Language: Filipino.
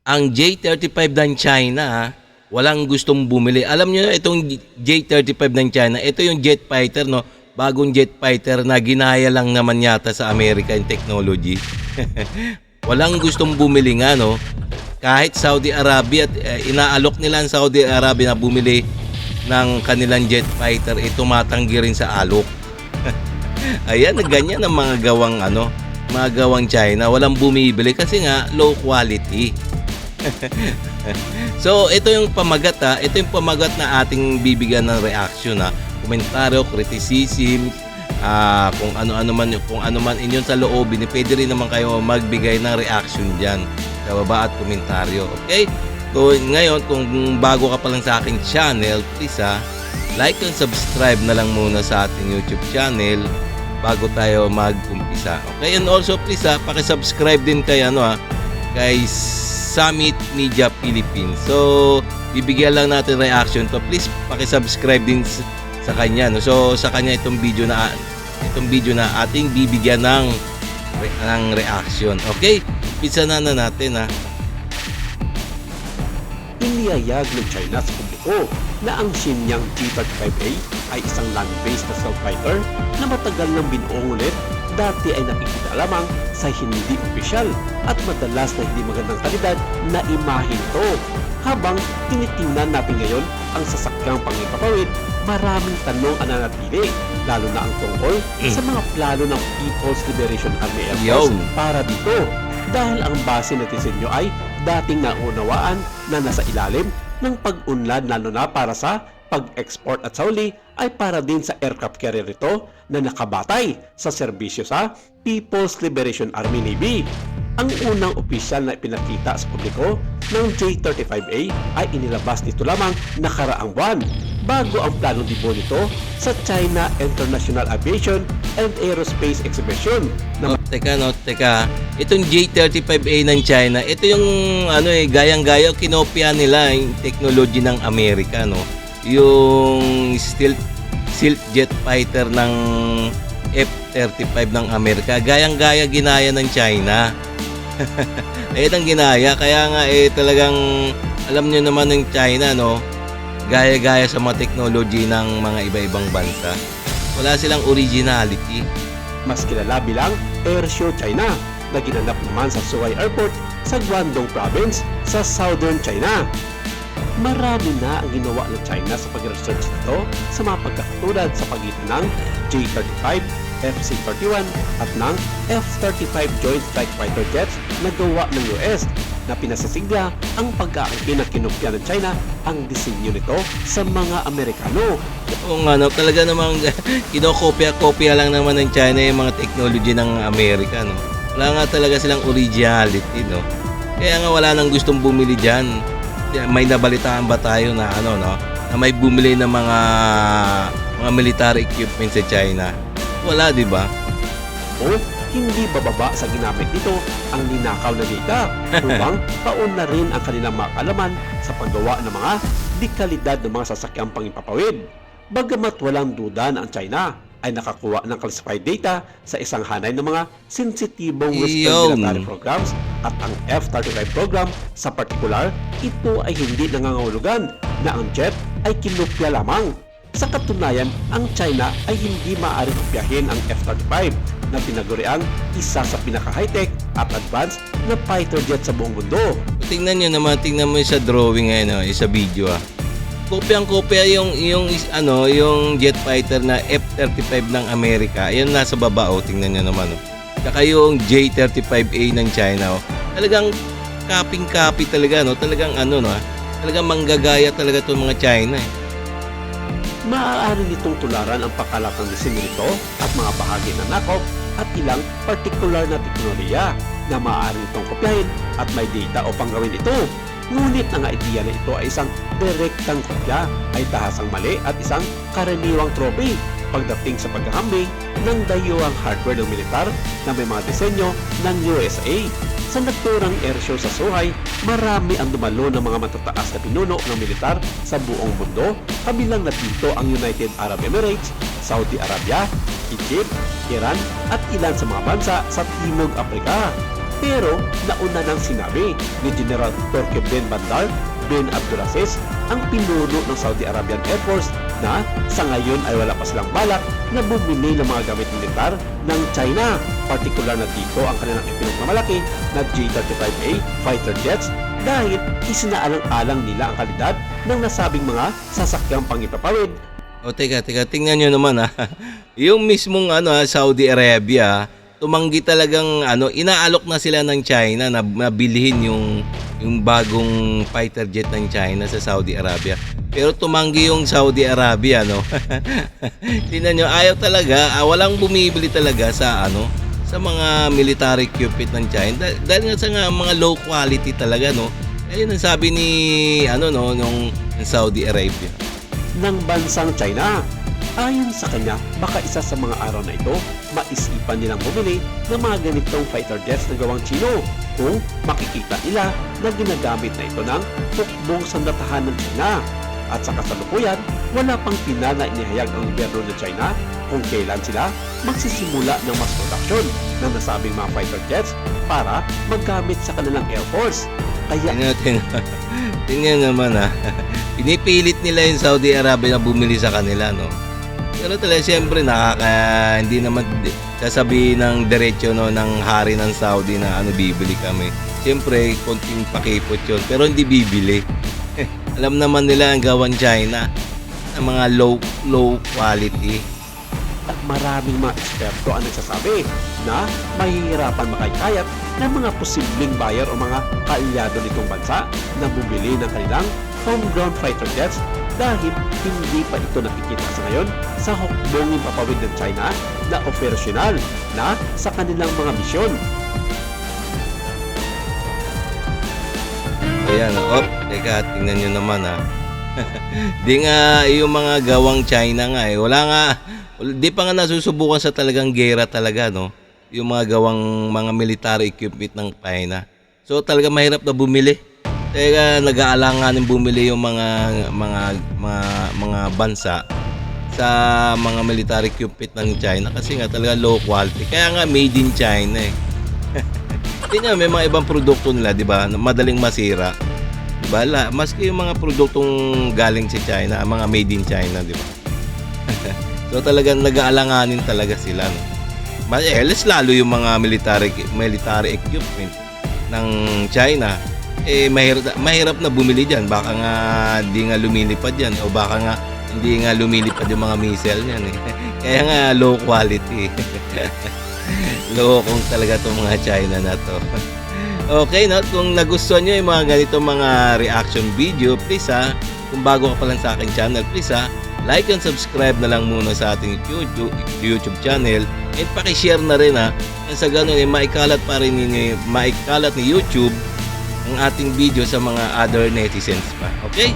Ang J-35 ng China, walang gustong bumili. Alam niyo na itong J-35 ng China, ito yung jet fighter, no? Bagong jet fighter na ginaya lang naman yata sa America yung technology. Walang gustong bumili nga, no? Kahit Saudi Arabia, inaalok nila ang Saudi Arabia na bumili ng kanilang jet fighter, tumatanggi rin sa alok. Ayan, ganyan ang mga gawang mga gawang China. Walang bumibili kasi nga low quality. So, ito yung pamagat ito yung pamagat na ating bibigyan ng reaction komentaryo, criticism, kung ano man inyong sa loobin, pwede rin naman kayo magbigay ng reaction diyan sa baba at komentaryo. Okay? So, ngayon, kung bago ka pa lang sa aking channel, please like and subscribe na lang muna sa ating YouTube channel bago tayo mag-umpisa. Okay? And also, please paki-subscribe din kay kay Summit Media Philippines. So, bibigyan lang natin reaction to. Please paki-subscribe din sa kanya, no? So, sa kanya itong video na ating bibigyan ng reaction. Okay? Umpisa na natin Iniyayag ng China sa publiko na ang Shenyang G-35A ay isang land-based na stealth fighter na matagal nang binuong ulit, dati ay nakikita lamang sa hindi opisyal at madalas na hindi magandang kalidad na imahe nito. Habang tinitingnan natin ngayon ang sasakyang pangipapawid, maraming tanong ang nanatili, lalo na ang tungkol sa mga plano ng People's Liberation Army Air Force para dito. Dahil ang base na disenyo ay dating naunawaan na nasa ilalim ng pag-unlad, lalo na para sa pag-export at sa huli ay para din sa aircraft carrier ito na nakabatay sa serbisyo sa People's Liberation Army Navy. Ang unang opisyal na ipinakita sa publiko ng J-35A ay inilabas nito lamang nakaraang buwan bago ang planong debut nito sa China International Aviation and Aerospace Exhibition. Teka. Itong J-35A ng China, ito yung gayang-gaya, kinopya nila yung technology ng Amerika, no? Yung stealth jet fighter ng F-35 ng Amerika, gayang-gaya ginaya ng China. Ayan ang ginaya, kaya nga talagang alam nyo naman ng China, no? Gaya-gaya sa mga technology ng mga iba-ibang bansa. Wala silang originality. Mas kilala bilang Airshow China na ginanap naman sa Zhuhai Airport sa Guangdong Province sa Southern China. Marami na ang ginawa ng China sa pag-research nito sa mga pagkakatulad sa pagitan ng J-35, FC-31 at ng F-35 Joint Strike Fighter jets na gawa ng US na pinasasigla ang pag-aangkin na kinopya ng China ang disenyo nito sa mga Amerikano. Oo nga, talaga namang kinokopya-kopya lang naman ng China yung mga technology ng Amerika, no? Wala nga talaga silang originality, no? Kaya nga wala nang gustong bumili dyan. May nabalitaan ba tayo na na may bumili ng mga military equipment sa China? Wala, di ba? O hindi bababa sa ginamit nito ang ninakaw na data upang paun na rin ang kanilang mga kaalaman sa paggawa ng mga dekalidad ng mga sasakyang pangipapawid. Bagamat walang duda na ang China ay nakakuha ng classified data sa isang hanay ng mga sensitibong Western military programs at ang F-35 program sa partikular, ito ay hindi nangangahulugan na ang jet ay kinopya lamang. Sa katunayan, ang China ay hindi maaaring kopyahin ang F-35 na tinaguriang isa sa pinaka-high-tech at advanced na fighter jet sa buong mundo. Tingnan mo sa drawing ngayon, sa video Kopyang-kopya yung jet fighter na F-35 ng Amerika. Ayun nasa baba tingnan niyo naman Saka yung J-35A ng China Talagang copy talaga Talagang talagang manggagaya talaga 'tong mga China Maaari nitong tularan ang pakalatang disenyo nito at mga bahagi ng knockoff at ilang partikular na teknolohiya na maaari nitong kopyahin at may data upang gawin ito. Ngunit ang idea na ito ay isang direktang kopya ay tahasang mali at isang karaniwang trophy pagdating sa paghahambing ng dayuhang hardware ng militar na may mga disenyo ng USA. Sa naturang airshow sa Zhuhai, marami ang dumalo ng mga matataas na pinuno ng militar sa buong mundo, kabilang na dito ang United Arab Emirates, Saudi Arabia, Egypt, Iran at ilan sa mga bansa sa Timog Afrika. Pero nauna nang sinabi ni General Turki bin Bandar bin Abdulaziz, ang pinuno ng Saudi Arabian Air Force, na sa ngayon ay wala pa silang balak na bumili ng mga gamit militar ng China. Partikular na dito ang kanilang ipinagmamalaki na J-35A fighter jets dahil isinaalang-alang nila ang kalidad ng nasabing mga sasakyang pangipapawid. O teka, tingnan nyo naman ha. Yung mismong Saudi Arabia, tumanggi talagang inaalok na sila ng China na mabilhin yung bagong fighter jet ng China sa Saudi Arabia. Pero tumanggi yung Saudi Arabia, no. Tingnan nyo, ayaw talaga, walang bumibili talaga sa sa mga military equipment ng China dahil nga sa mga low quality talaga, no. Ayun ang sabi ni nung Saudi Arabia Ng bansang China. Ayon sa kanya, baka isa sa mga araw na ito, maisipan nilang bumili ng mga ganitong fighter jets na gawang Chino kung makikita nila na ginagamit na ito ng hukbong sandatahan ng China. At sa kasalukuyan, wala pang pinana inihayag ang gobyerno ng China kung kailan sila magsisimula ng mass production ng nasabing mga fighter jets para maggamit sa kanilang Air Force. Kaya tingnan naman pinipilit nila yung Saudi Arabia na bumili sa kanila, no. Pero talaga siyempre hindi naman sasabihin ng diretso ng hari ng Saudi na bibili kami. Siyempre konting pakipot yun pero hindi bibili. Alam naman nila ang gawan China ng mga low quality. At maraming mga eksperto ang nagsasabi na mahihirapan makikayat ng mga posibleng buyer o mga kaalyado nitong bansa na bumili ng kanilang homegrown fighter jets dahil hindi pa ito nakikita sa ngayon sa hukbong papawid ng China na operasyonal na sa kanilang mga misyon. Ayan, teka, tingnan nyo naman Di nga yung mga gawang China nga di pa nga nasusubukan sa talagang gera talaga, no? Yung mga gawang mga military equipment ng China. So talaga mahirap na bumili. Teka, nag-aalanganin bumili yung mga bansa sa mga military equipment ng China kasi nga talaga low quality. Kaya nga made in China Tingnan, may mga ibang produkto nila, di ba? Madaling masira. Di ba? Maski yung mga produktong galing sa China, mga made in China, di ba? So talagang nag-aalanganin talaga sila, no? Lalo yung mga military equipment ng China. Mahirap na bumili diyan. Baka nga hindi nga lumilipad yan o baka nga hindi nga lumilipad yung mga missile niyan Kaya nga low quality. Lokong talaga itong mga China na to. Okay, no? Kung nagustuhan nyo yung mga ganito mga reaction video, please kung bago ka pa lang sa aking channel, please like and subscribe na lang muna sa ating YouTube channel and paki-share na rin and sa ganun maikalat ni YouTube ang ating video sa mga other netizens pa. Okay?